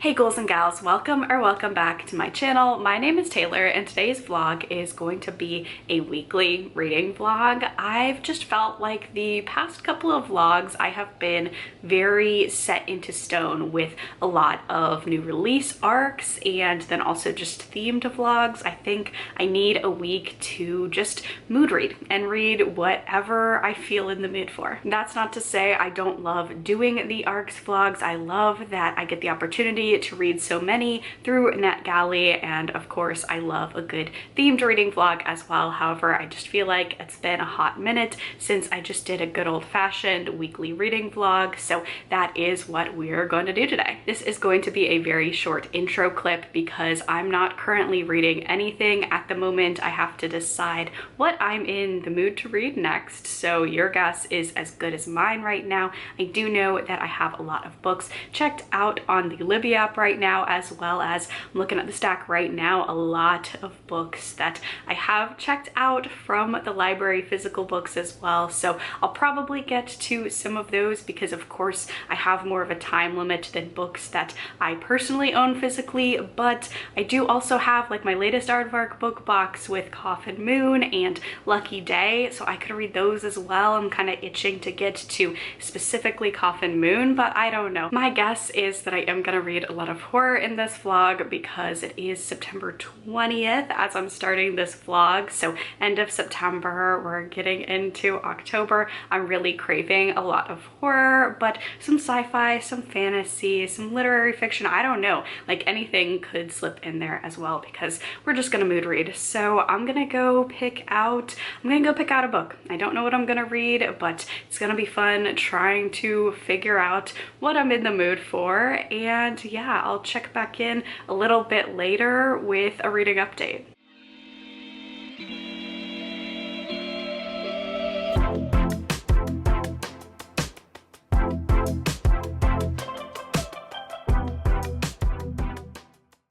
Hey ghouls and gals, welcome back to my channel. My name is Taylor and today's vlog is going to be a weekly reading vlog. I've just felt like the past couple of vlogs I have been very set into stone with a lot of new release arcs and then also just themed vlogs. I think I need a week to just mood read and read whatever I feel in the mood for. That's not to say I don't love doing the arcs vlogs. I love that I get the opportunity to read so many through NetGalley, and of course I love a good themed reading vlog as well. However, I just feel like it's been a hot minute since I just did a good old-fashioned weekly reading vlog, so that is what we're going to do today. This is going to be a very short intro clip because I'm not currently reading anything at the moment. I have to decide what I'm in the mood to read next, so your guess is as good as mine right now. I do know that I have a lot of books checked out on the Libby app right now, as well as I'm looking at the stack right now, a lot of books that I have checked out from the library, physical books as well. So I'll probably get to some of those because of course I have more of a time limit than books that I personally own physically, but I do also have like my latest aardvark book box with Coffin Moon and Lucky Day, so I could read those as well. I'm kind of itching to get to specifically Coffin Moon, but I don't know. My guess is that I am gonna read a lot of horror in this vlog because it is September 20th as I'm starting this vlog. So end of September, we're getting into October. I'm really craving a lot of horror, but some sci-fi, some fantasy, some literary fiction. I don't know, like anything could slip in there as well because we're just gonna mood read. So I'm gonna go pick out a book. I don't know what I'm gonna read, but it's gonna be fun trying to figure out what I'm in the mood for. And yeah, I'll check back in a little bit later with a reading update.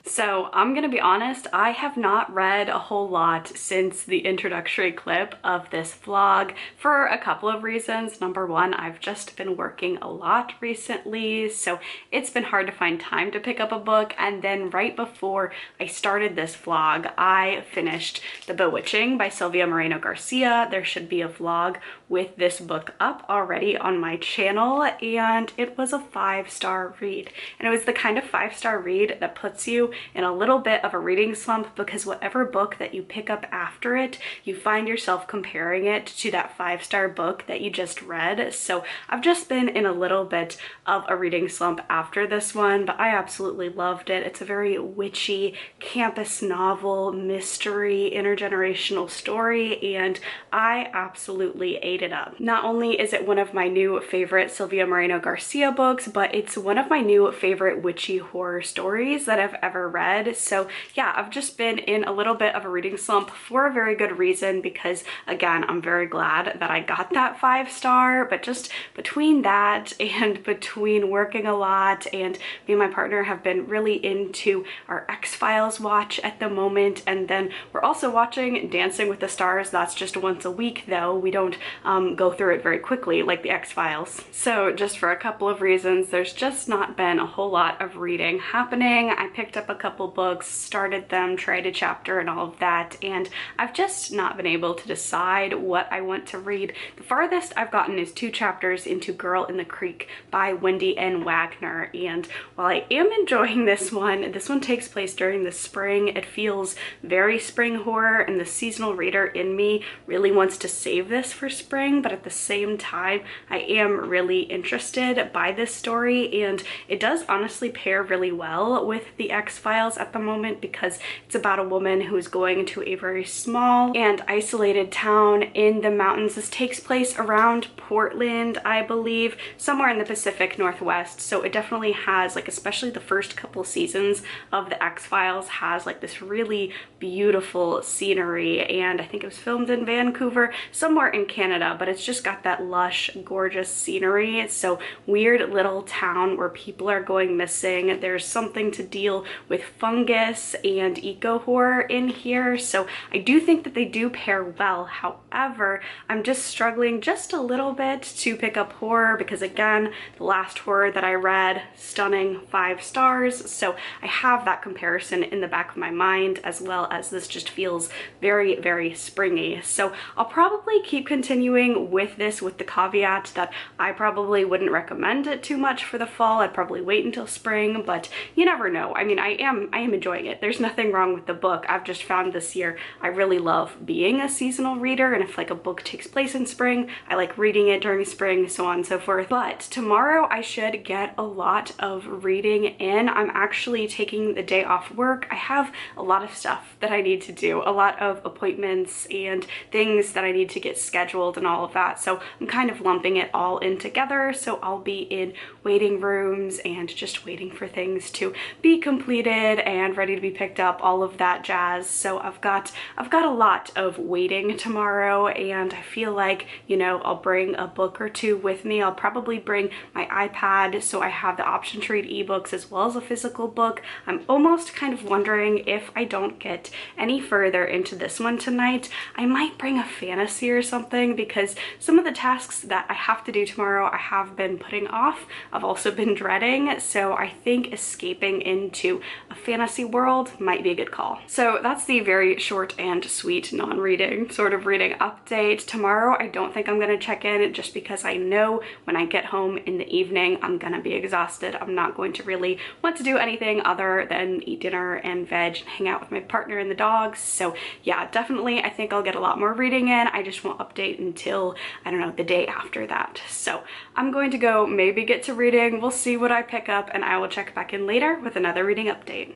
So I'm gonna be honest, I have not read a whole lot since the introductory clip of this vlog for a couple of reasons. Number one, I've just been working a lot recently, so it's been hard to find time to pick up a book. And then right before I started this vlog, I finished The Bewitching by Silvia Moreno-Garcia. There should be a vlog with this book up already on my channel, and it was a 5-star read. And it was the kind of 5-star read that puts you in a little bit of a reading slump because whatever book that you pick up after it, you find yourself comparing it to that 5-star book that you just read. So I've just been in a little bit of a reading slump after this one, but I absolutely loved it. It's a very witchy campus novel, mystery, intergenerational story, and I absolutely ate it up. Not only is it one of my new favorite Silvia Moreno-Garcia books, but it's one of my new favorite witchy horror stories that I've ever read. So yeah, I've just been in a little bit of a reading slump for a very good reason because again, I'm very glad that I got that 5-star, but just between that and between working a lot, and me and my partner have been really into our X-Files watch at the moment, and then we're also watching Dancing with the Stars. That's just once a week though. We don't go through it very quickly like the X-Files. So just for a couple of reasons, there's just not been a whole lot of reading happening. I picked up a couple books, started them, tried a chapter and all of that, and I've just not been able to decide what I want to read. The farthest I've gotten is 2 chapters into Girl in the Creek by Wendy and Wagner, and while I am enjoying this one takes place during the spring. It feels very spring horror, and the seasonal reader in me really wants to save this for spring, but at the same time I am really interested by this story, and it does honestly pair really well with the X-Files at the moment because it's about a woman who is going to a very small and isolated town in the mountains. This takes place around Portland, I believe, somewhere in the Pacific Northwest, so it definitely has, like, especially the first couple seasons of the X-Files has like this really beautiful scenery, and I think it was filmed in Vancouver, somewhere in Canada, but it's just got that lush, gorgeous scenery. So weird little town where people are going missing. There's something to deal with with fungus and eco horror in here, so I do think that they do pair well. However, I'm just struggling just a little bit to pick up horror because, again, the last horror that I read, stunning, 5 stars, so I have that comparison in the back of my mind, as well as this just feels very, very springy. So I'll probably keep continuing with this, with the caveat that I probably wouldn't recommend it too much for the fall. I'd probably wait until spring, but you never know. I mean, I am enjoying it. There's nothing wrong with the book. I've just found this year I really love being a seasonal reader, and if like a book takes place in spring, I like reading it during spring, so on and so forth. But tomorrow I should get a lot of reading in. I'm actually taking the day off work. I have a lot of stuff that I need to do, a lot of appointments and things that I need to get scheduled and all of that, so I'm kind of lumping it all in together. So I'll be in waiting rooms and just waiting for things to be completed and ready to be picked up, all of that jazz. So I've got a lot of waiting tomorrow, and I feel like, you know, I'll bring a book or two with me. I'll probably bring my iPad so I have the option to read ebooks as well as a physical book. I'm almost kind of wondering, if I don't get any further into this one tonight, I might bring a fantasy or something, because some of the tasks that I have to do tomorrow I have been putting off. I've also been dreading, so I think escaping into a fantasy world might be a good call. So that's the very short and sweet non-reading sort of reading update. Tomorrow I don't think I'm gonna check in, just because I know when I get home in the evening I'm gonna be exhausted. I'm not going to really want to do anything other than eat dinner and veg and hang out with my partner and the dogs. So yeah, definitely I think I'll get a lot more reading in. I just won't update until, I don't know, the day after that. So I'm going to go maybe get to reading. We'll see what I pick up, and I will check back in later with another reading update.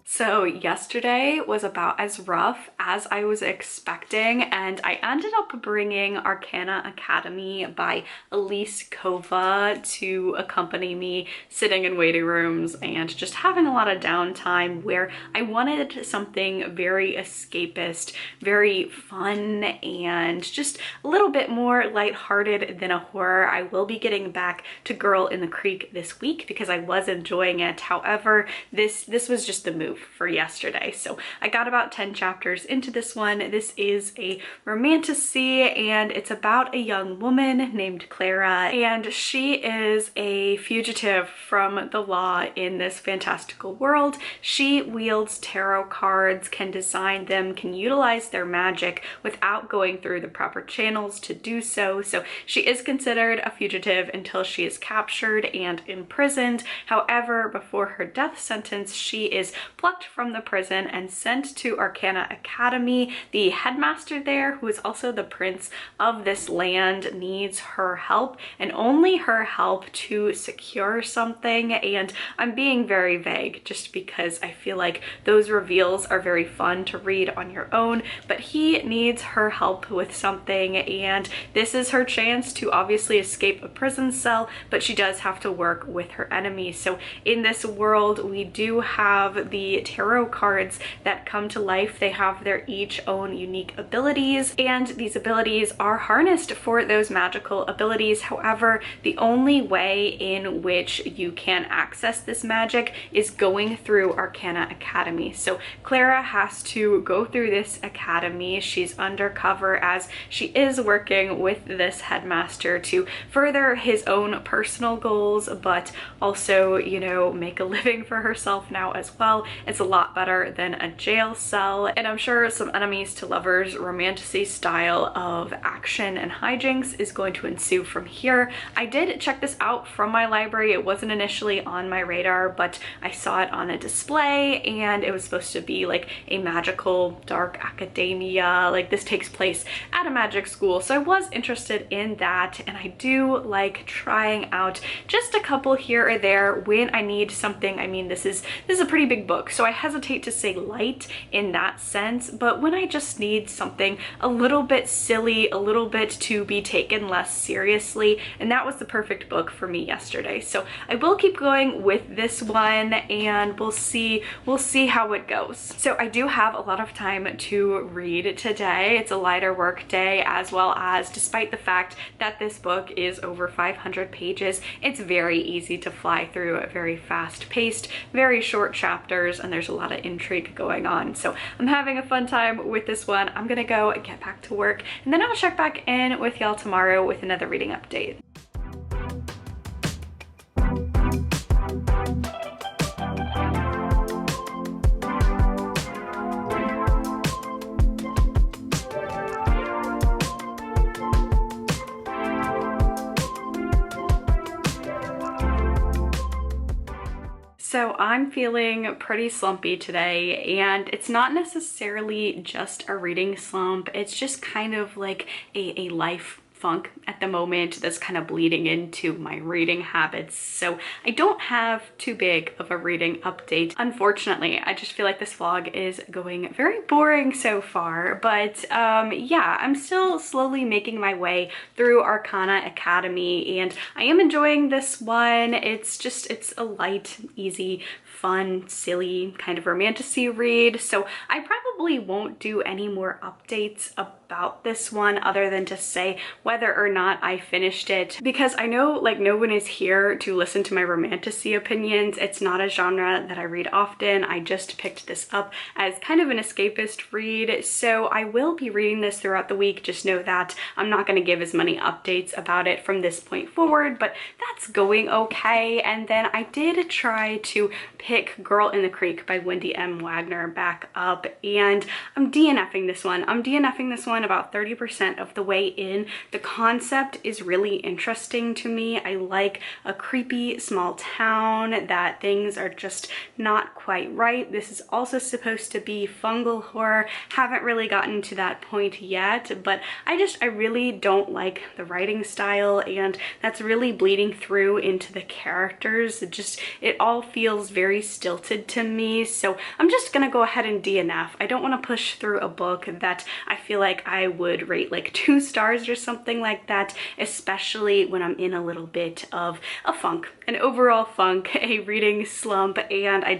So yesterday was about as rough as I was expecting, and I ended up bringing Arcana Academy by Elise Kova to accompany me, sitting in waiting rooms and just having a lot of downtime where I wanted something very escapist, very fun, and just a little bit more lighthearted than a horror. I will be getting back to Girl in the Creek this week because I was enjoying it. However, this was just the move for yesterday. So I got about 10 chapters into this one. This is a romantasy, and it's about a young woman named Clara, and she is a fugitive from the law in this fantastical world. She wields tarot cards, can design them, can utilize their magic without going through the proper channels to do so. So she is considered a fugitive until she is captured and imprisoned. However, before her death sentence, she is plucked from the prison and sent to Arcana Academy. The headmaster there, who is also the prince of this land, needs her help, and only her help, to secure something. And I'm being very vague just because I feel like those reveals are very fun to read on your own, but he needs her help with something, and this is her chance to obviously escape a prison cell, but she does have to work with her enemy. So in this world, we do have the tarot cards that come to life. They have their each own unique abilities, and these abilities are harnessed for those magical abilities. However, the only way in which you can access this magic is going through Arcana Academy. So Clara has to go through this academy. She's undercover as she is working with this headmaster to further his own personal goals, but also, you know, make a living for herself now as well. It's a lot better than a jail cell, and I'm sure some enemies to lovers romantasy style of action and hijinks is going to ensue from here. I did check this out from my library. It wasn't initially on my radar, but I saw it on a display, and it was supposed to be like a magical dark academia. Like, this takes place at a magic school, so I was interested in that, and I do like trying out just a couple here or there when I need something. I mean, this is a pretty big book, so so I hesitate to say light in that sense, but when I just need something a little bit silly, a little bit to be taken less seriously, and that was the perfect book for me yesterday. So I will keep going with this one, and we'll see how it goes. So I do have a lot of time to read today. It's a lighter work day, as well as, despite the fact that this book is over 500 pages, it's very easy to fly through, very fast paced, very short chapters, and there's a lot of intrigue going on. So I'm having a fun time with this one. I'm gonna go get back to work, and then I'll check back in with y'all tomorrow with another reading update. So I'm feeling pretty slumpy today, and it's not necessarily just a reading slump. It's just kind of like a life funk at the moment that's kind of bleeding into my reading habits. So I don't have too big of a reading update. Unfortunately, I just feel like this vlog is going very boring so far, but yeah, I'm still slowly making my way through Arcana Academy, and I am enjoying this one. It's a light, easy, fun, silly kind of romantasy read. So I probably won't do any more updates about this one other than to say whether or not I finished it, because I know like no one is here to listen to my romantasy opinions. It's not a genre that I read often. I just picked this up as kind of an escapist read, so I will be reading this throughout the week. Just know that I'm not going to give as many updates about it from this point forward, but that's going okay. And then I did try to pick Girl in the Creek by Wendy M. Wagner back up, and I'm DNFing this one. I'm DNFing this one about 30% of the way in. The concept is really interesting to me. I like a creepy small town that things are just not quite right. This is also supposed to be fungal horror. Haven't really gotten to that point yet, but I really don't like the writing style, and that's really bleeding through into the characters. It all feels very stilted to me, so I'm just gonna go ahead and DNF. I don't want to push through a book that I feel like I would rate like 2 stars or something like that, especially when I'm in a little bit of a funk, an overall funk, a reading slump, and I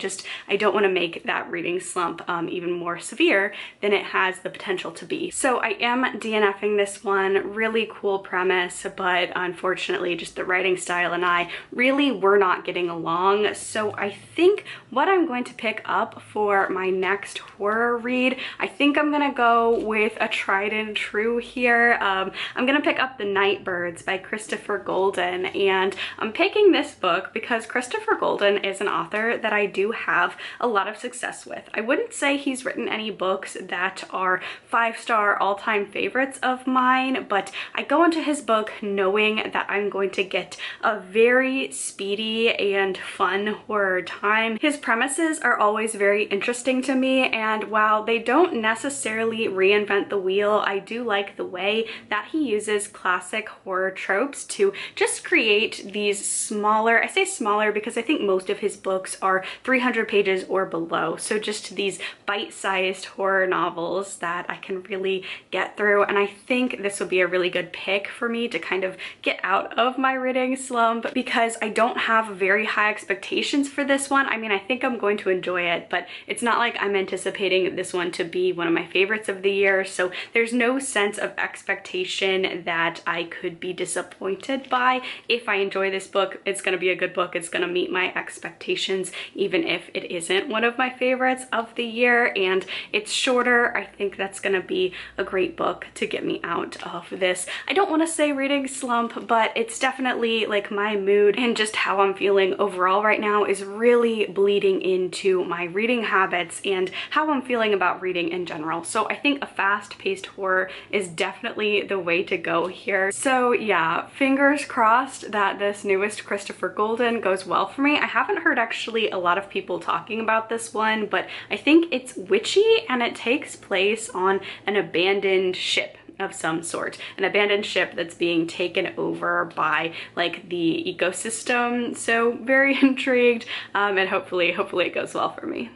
don't want to make that reading slump even more severe than it has the potential to be. So I am DNFing this one. Really cool premise, but unfortunately just the writing style and I really were not getting along. So I think what I'm going to pick up for my next horror read, I think I'm gonna go with a tried and true here. I'm gonna pick up The Nightbirds by Christopher Golden, and I'm picking this book because Christopher Golden is an author that I do have a lot of success with. I wouldn't say he's written any books that are 5-star all-time favorites of mine, but I go into his book knowing that I'm going to get a very speedy and fun horror time. His premises are always very interesting to me, and while they don't necessarily reinvent the wheel, I do like the way that he uses classic horror tropes to just create these smaller, I say smaller because I think most of his books are 300 pages or below, so just these bite-sized horror novels that I can really get through. And I think this would be a really good pick for me to kind of get out of my reading slump, because I don't have very high expectations for this one. I mean, I think I'm going to enjoy it, but it's not like I'm anticipating this one to be one of my favorites of the year, so there's no sense of expectation that I could be disappointed by. If I enjoy this book, it's going to be a good book. It's going to meet my expectations, even if it isn't one of my favorites of the year, and it's shorter. I think that's going to be a great book to get me out of this, I don't want to say reading slump, but it's definitely like my mood and just how I'm feeling overall right now is really bleeding into my reading habits and how I'm feeling about reading in general. So I think a fast-paced horror is definitely the way to go here. So yeah, fingers crossed that this newest Christopher Golden goes well for me. I haven't heard actually a lot of people talking about this one, but I think it's witchy, and it takes place on an abandoned ship of some sort, an abandoned ship that's being taken over by like the ecosystem. So very intrigued, and hopefully it goes well for me.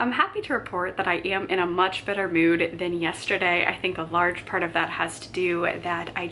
I'm happy to report that I am in a much better mood than yesterday. I think a large part of that has to do that I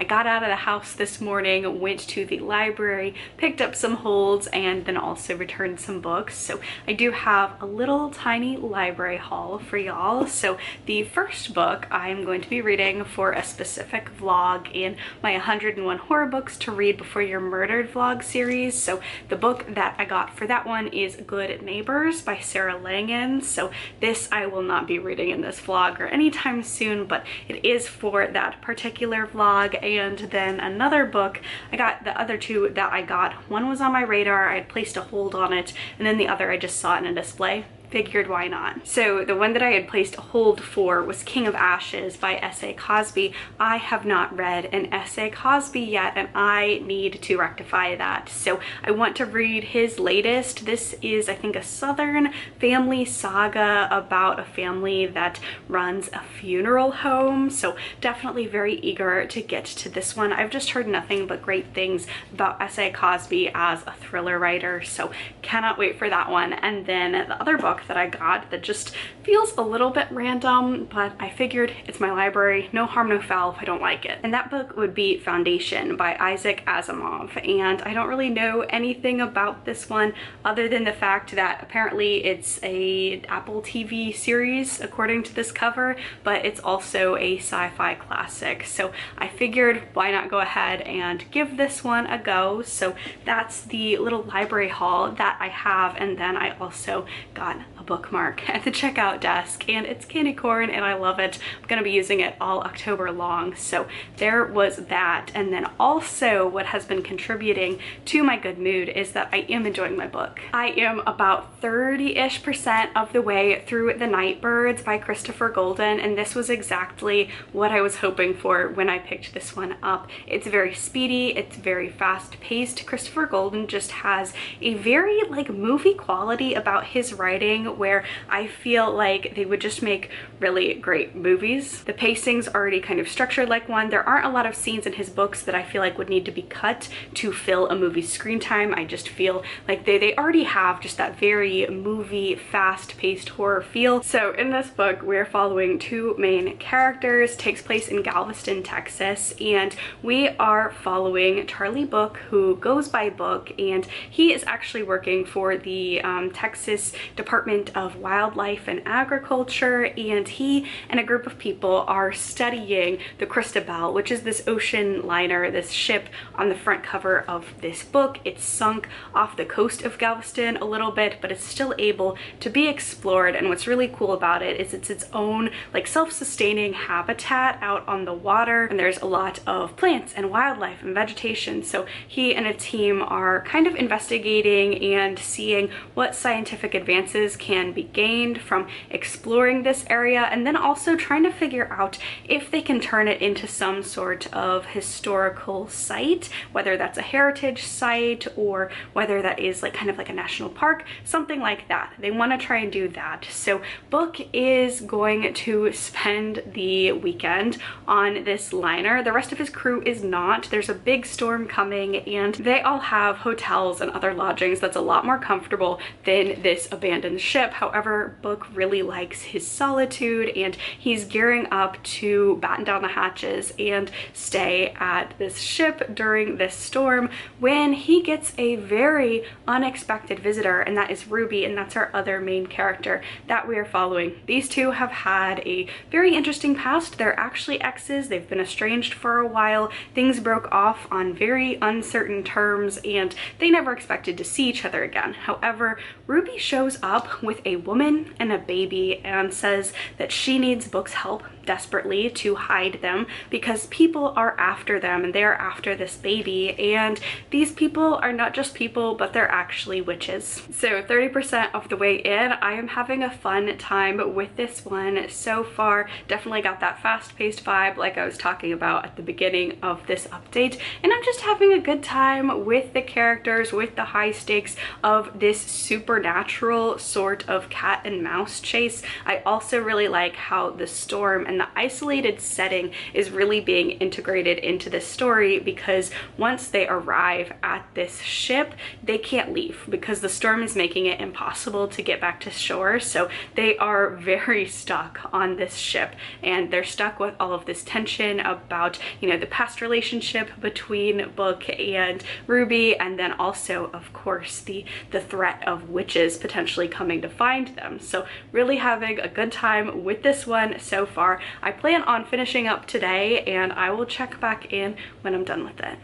got out of the house this morning, went to the library, picked up some holds, and then also returned some books. So I do have a little tiny library haul for y'all. So the first book I'm going to be reading for a specific vlog in my 101 horror books to read before you're murdered vlog series. So the book that I got for that one is Good Neighbors by Sarah Langan. So this I will not be reading in this vlog or anytime soon, but it is for that particular vlog. And then another book, I got the other two that I got. One was on my radar, I had placed a hold on it, and then the other I just saw it in a display. Figured why not. So the one that I had placed a hold for was King of Ashes by S.A. Cosby. I have not read an S.A. Cosby yet, and I need to rectify that. So I want to read his latest. This is, I think, a Southern family saga about a family that runs a funeral home. So definitely very eager to get to this one. I've just heard nothing but great things about S.A. Cosby as a thriller writer, so cannot wait for that one. And then the other book that I got that just feels a little bit random, but I figured it's my library, no harm no foul if I don't like it. And that book would be Foundation by Isaac Asimov. And I don't really know anything about this one other than the fact that apparently it's a Apple TV series according to this cover, but it's also a sci-fi classic. So I figured why not go ahead and give this one a go. So that's the little library haul that I have. And then I also got a bookmark at the checkout desk, and it's candy corn and I love it. I'm gonna be using it all October long. So there was that. And then also what has been contributing to my good mood is that I am enjoying my book. I am about 30-ish% of the way through The Nightbirds by Christopher Golden, and this was exactly what I was hoping for when I picked this one up. It's very speedy, it's very fast-paced. Christopher Golden just has a very like movie quality about his writing where I feel like they would just make really great movies. The pacing's already kind of structured like one. There aren't a lot of scenes in his books that I feel like would need to be cut to fill a movie's screen time. I just feel like they already have just that very movie fast-paced horror feel. So in this book we're following two main characters. It takes place in Galveston, Texas, and we are following Charlie Book, who goes by Book, and he is actually working for the Texas Department of Wildlife and Agriculture, and he and a group of people are studying the Christabel, which is this ocean liner, this ship on the front cover of this book. It's sunk off the coast of Galveston a little bit, but it's still able to be explored. And what's really cool about it is it's its own like self-sustaining habitat out on the water, and there's a lot of plants and wildlife and vegetation. So he and a team are kind of investigating and seeing what scientific advances can be gained from exploring this area, and then also trying to figure out if they can turn it into some sort of historical site, whether that's a heritage site or whether that is like kind of like a national park, something like that. They want to try and do that. So Book is going to spend the weekend on this liner. The rest of his crew is not. There's a big storm coming, and they all have hotels and other lodgings that's a lot more comfortable than this abandoned ship. However, Book really likes his solitude, and he's gearing up to batten down the hatches and stay at this ship during this storm when he gets a very unexpected visitor, and that is Ruby, and that's our other main character that we are following. These two have had a very interesting past. They're actually exes. They've been estranged for a while. Things broke off on very uncertain terms, and they never expected to see each other again. However, Ruby shows up with a woman and a baby and says that she needs Book's help desperately to hide them because people are after them, and they are after this baby, and these people are not just people, but they're actually witches. So 30% of the way in, I am having a fun time with this one so far. Definitely got that fast-paced vibe like I was talking about at the beginning of this update, and I'm just having a good time with the characters, with the high stakes of this supernatural sort sort of cat and mouse chase. I also really like how the storm and the isolated setting is really being integrated into this story, because once they arrive at this ship, they can't leave because the storm is making it impossible to get back to shore. So they are very stuck on this ship, and they're stuck with all of this tension about, you know, the past relationship between Book and Ruby, and then also, of course, the threat of witches potentially coming to find them. So really having a good time with this one so far. I plan on finishing up today, and I will check back in when I'm done with it.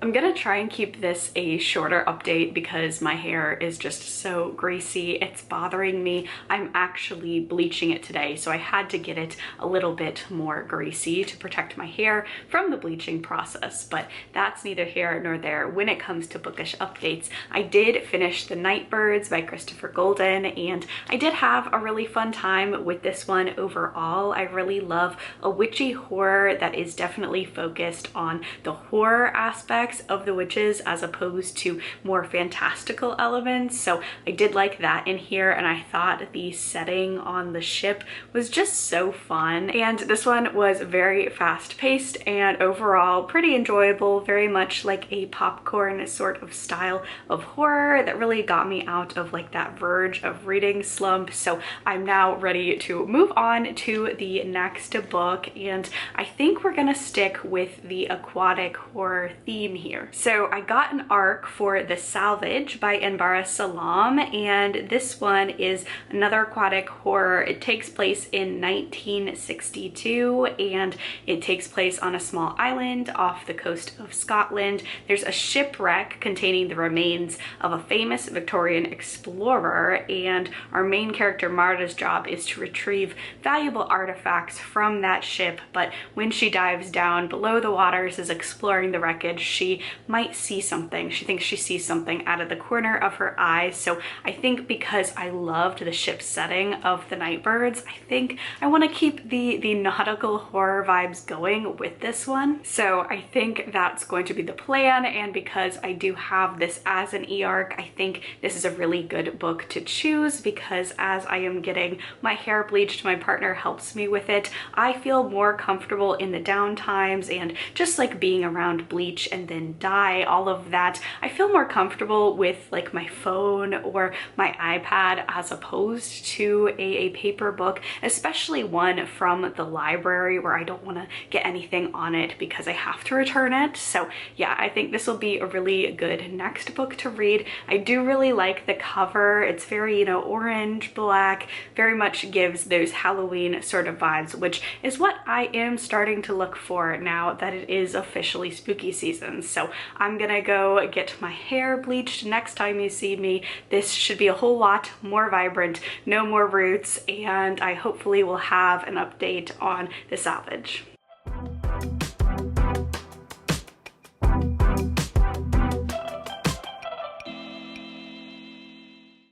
I'm gonna try and keep this a shorter update because my hair is just so greasy. It's bothering me. I'm actually bleaching it today, so I had to get it a little bit more greasy to protect my hair from the bleaching process, but that's neither here nor there. When it comes to bookish updates, I did finish The Nightbirds by Christopher Golden, and I did have a really fun time with this one overall. I really love a witchy horror that is definitely focused on the horror aspects of the witches as opposed to more fantastical elements. So I did like that in here, and I thought the setting on the ship was just so fun. And this one was very fast-paced and overall pretty enjoyable, very much like a popcorn sort of style of horror that really got me out of like that verge of reading slump. So I'm now ready to move on to the next book, and I think we're gonna stick with the aquatic horror theme here. So I got an arc for The Salvage by Anbara Salam, and this one is another aquatic horror. It takes place in 1962, and it takes place on a small island off the coast of Scotland. There's a shipwreck containing the remains of a famous Victorian explorer, and our main character Marta's job is to retrieve valuable artifacts from that ship, but when she dives down below the waters as exploring the wreckage, she might see something. She thinks she sees something out of the corner of her eye. So I think because I loved the ship setting of The Nightbirds, I think I want to keep the nautical horror vibes going with this one. So I think that's going to be the plan, and because I do have this as an e-arc, I think this is a really good book to choose, because as I am getting my hair bleached, my partner helps me with it. I feel more comfortable in the down times, and just like being around bleach and then dye, all of that, I feel more comfortable with like my phone or my iPad as opposed to a paper book, especially one from the library where I don't want to get anything on it because I have to return it. So yeah, I think this will be a really good next book to read. I do really like the cover. It's very, you know, orange, black, very much gives those Halloween sort of vibes, which is what I am starting to look for now that it is officially spooky season. So I'm gonna go get my hair bleached next time you see me. This should be a whole lot more vibrant, no more roots, and I hopefully will have an update on The Salvage.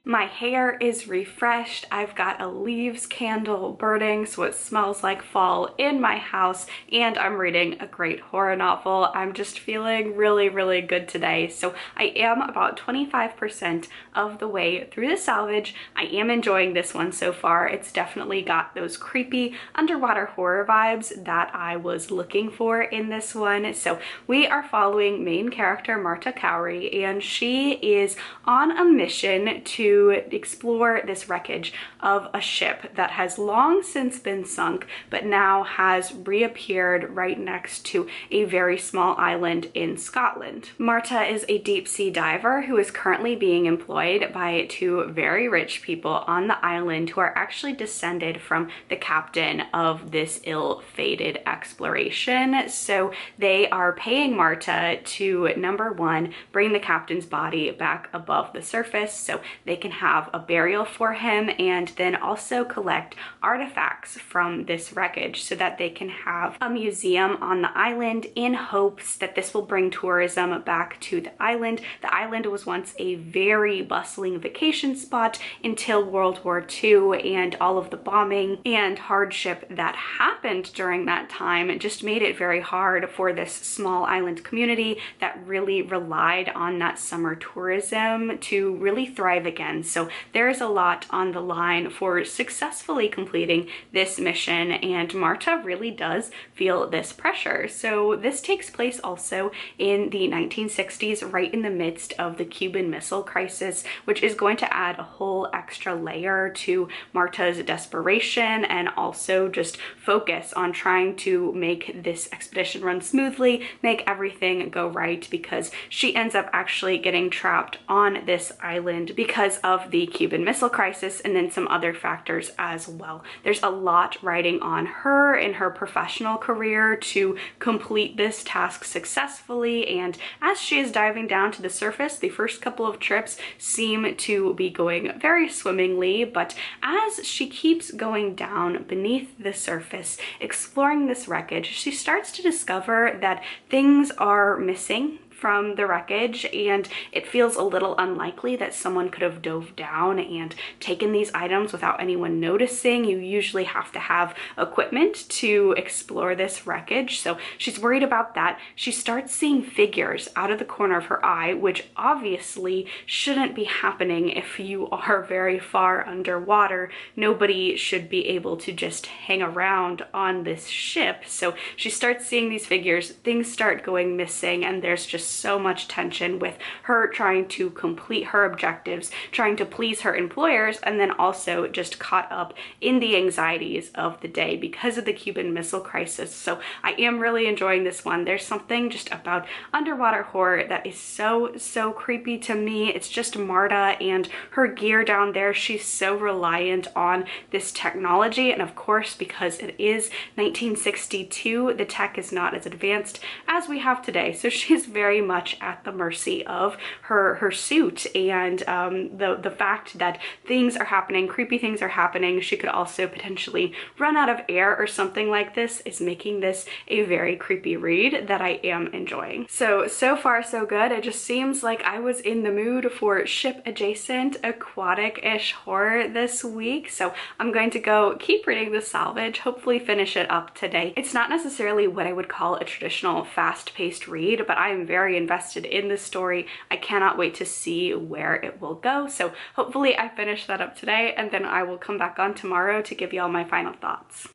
My hair is refreshed. I've got a leaves candle burning so it smells like fall in my house, and I'm reading a great horror novel. I'm just feeling really, really good today. So I am about 25% of the way through The Salvage. I am enjoying this one so far. It's definitely got those creepy underwater horror vibes that I was looking for in this one. So we are following main character Marta Cowrie, and she is on a mission to explore this wreckage of a ship that has long since been sunk but now has reappeared right next to a very small island in Scotland. Marta is a deep sea diver who is currently being employed by two very rich people on the island who are actually descended from the captain of this ill-fated exploration. So they are paying Marta to, number one, bring the captain's body back above the surface so they can can have a burial for him, and then also collect artifacts from this wreckage so that they can have a museum on the island, in hopes that this will bring tourism back to the island. The island was once a very bustling vacation spot until World War II, and all of the bombing and hardship that happened during that time. It just made it very hard for this small island community that really relied on that summer tourism to really thrive again. So there's a lot on the line for successfully completing this mission, and Marta really does feel this pressure. So this takes place also in the 1960s, right in the midst of the Cuban Missile Crisis, which is going to add a whole extra layer to Marta's desperation, and also just focus on trying to make this expedition run smoothly, make everything go right, because she ends up actually getting trapped on this island because of the Cuban Missile Crisis, and then some other factors as well. There's a lot riding on her in her professional career to complete this task successfully, and as she is diving down to the surface, the first couple of trips seem to be going very swimmingly, but as she keeps going down beneath the surface, exploring this wreckage, she starts to discover that things are missing from the wreckage, and it feels a little unlikely that someone could have dove down and taken these items without anyone noticing. You usually have to have equipment to explore this wreckage, so she's worried about that. She starts seeing figures out of the corner of her eye, which obviously shouldn't be happening if you are very far underwater. Nobody should be able to just hang around on this ship. So she starts seeing these figures, things start going missing, and there's just so much tension with her trying to complete her objectives, trying to please her employers, and then also just caught up in the anxieties of the day because of the Cuban Missile Crisis. So I am really enjoying this one. There's something just about underwater horror that is so creepy to me. It's just Marta and her gear down there. She's so reliant on this technology, and of course, because it is 1962, the tech is not as advanced as we have today, so she's very much at the mercy of her suit, and the fact that things are happening, creepy things are happening. She could also potentially run out of air or something like this, is making this a very creepy read that I am enjoying. So far so good. It just seems like I was in the mood for ship adjacent, aquatic-ish horror this week, so I'm going to go keep reading the Salvage, hopefully finish it up today. It's not necessarily what I would call a traditional fast-paced read, but I am very invested in this story. I cannot wait to see where it will go. So hopefully I finish that up today, and then I will come back on tomorrow to give y'all my final thoughts.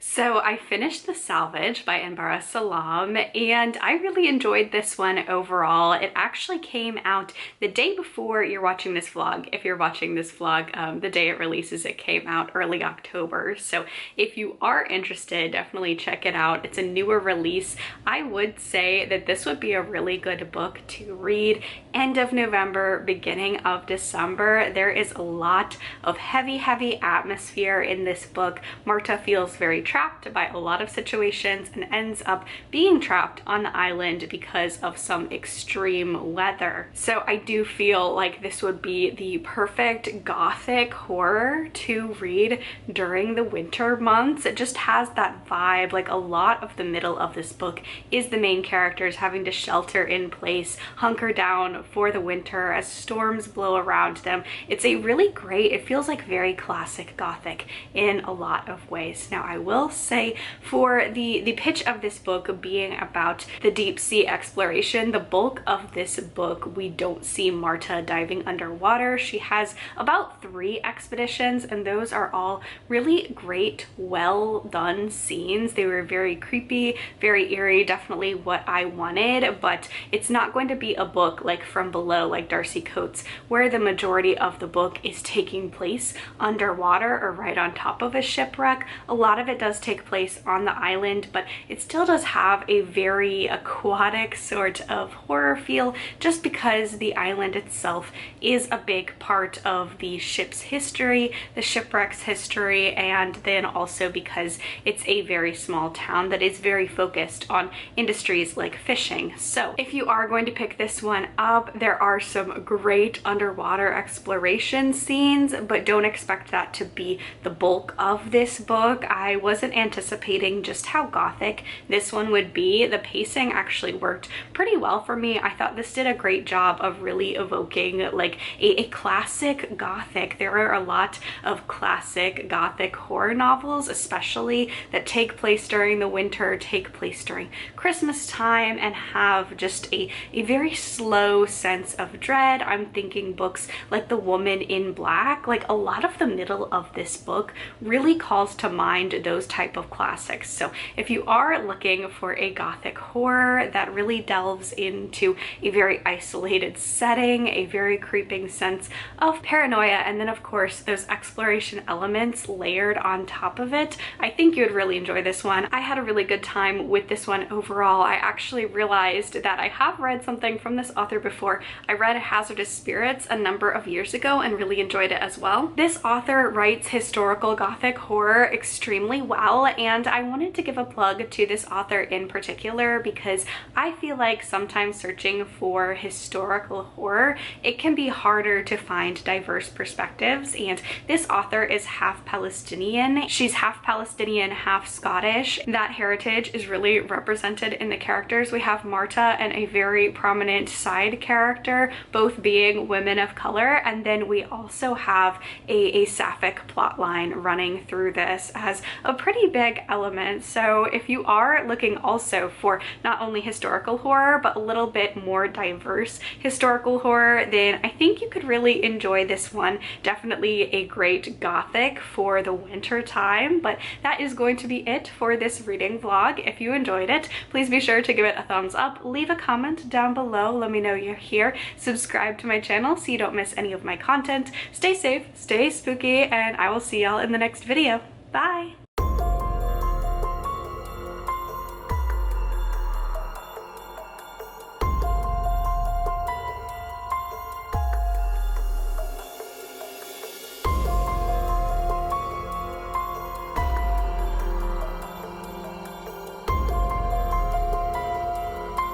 So I finished The Salvage by Anbara Salam, and I really enjoyed this one overall. It actually came out the day before you're watching this vlog. If you're watching this vlog, the day it releases, it came out early October. So if you are interested, definitely check it out. It's a newer release. I would say that this would be a really good book to read end of November, beginning of December. There is a lot of heavy atmosphere in this book. Marta feels very trapped by a lot of situations and ends up being trapped on the island because of some extreme weather. So I do feel like this would be the perfect gothic horror to read during the winter months. It just has that vibe. Like, a lot of the middle of this book is the main characters having to shelter in place, hunker down for the winter as storms blow around them. It's a really great, it feels like very classic gothic in a lot of ways. Now I will say, for the pitch of this book being about the deep sea exploration, the bulk of this book we don't see Marta diving underwater. She has about 3 expeditions, and those are all really great, well done scenes. They were very creepy, very eerie, definitely what I wanted, but it's not going to be a book like From Below, like Darcy Coates, where the majority of the book is taking place underwater or right on top of a shipwreck. A lot of it does take take place on the island, but it still does have a very aquatic sort of horror feel, just because the island itself is a big part of the ship's history, the shipwreck's history, and then also because it's a very small town that is very focused on industries like fishing. So if you are going to pick this one up, there are some great underwater exploration scenes, but don't expect that to be the bulk of this book. I wasn't anticipating just how gothic this one would be. The pacing actually worked pretty well for me. I thought this did a great job of really evoking like a classic gothic. There are a lot of classic gothic horror novels, especially that take place during the winter, take place during Christmas time, and have just a very slow sense of dread. I'm thinking books like The Woman in Black. Like, a lot of the middle of this book really calls to mind those type of classics. So if you are looking for a gothic horror that really delves into a very isolated setting, a very creeping sense of paranoia, and then of course those exploration elements layered on top of it, I think you would really enjoy this one. I had a really good time with this one overall. I actually realized that I have read something from this author before. I read Hazardous Spirits a number of years ago and really enjoyed it as well. This author writes historical gothic horror extremely well, and I wanted to give a plug to this author in particular because I feel like sometimes searching for historical horror, it can be harder to find diverse perspectives, and this author is half Palestinian. She's half Palestinian, half Scottish. That heritage is really represented in the characters. We have Marta and a very prominent side character, both being women of color, and then we also have a sapphic plot line running through this as a pretty big element. So if you are looking also for not only historical horror but a little bit more diverse historical horror, then I think you could really enjoy this one. Definitely a great gothic for the winter time. But that is going to be it for this reading vlog. If you enjoyed it, please be sure to give it a thumbs up, leave a comment down below, let me know you're here, subscribe to my channel so you don't miss any of my content. Stay safe, stay spooky, and I will see y'all in the next video. Bye!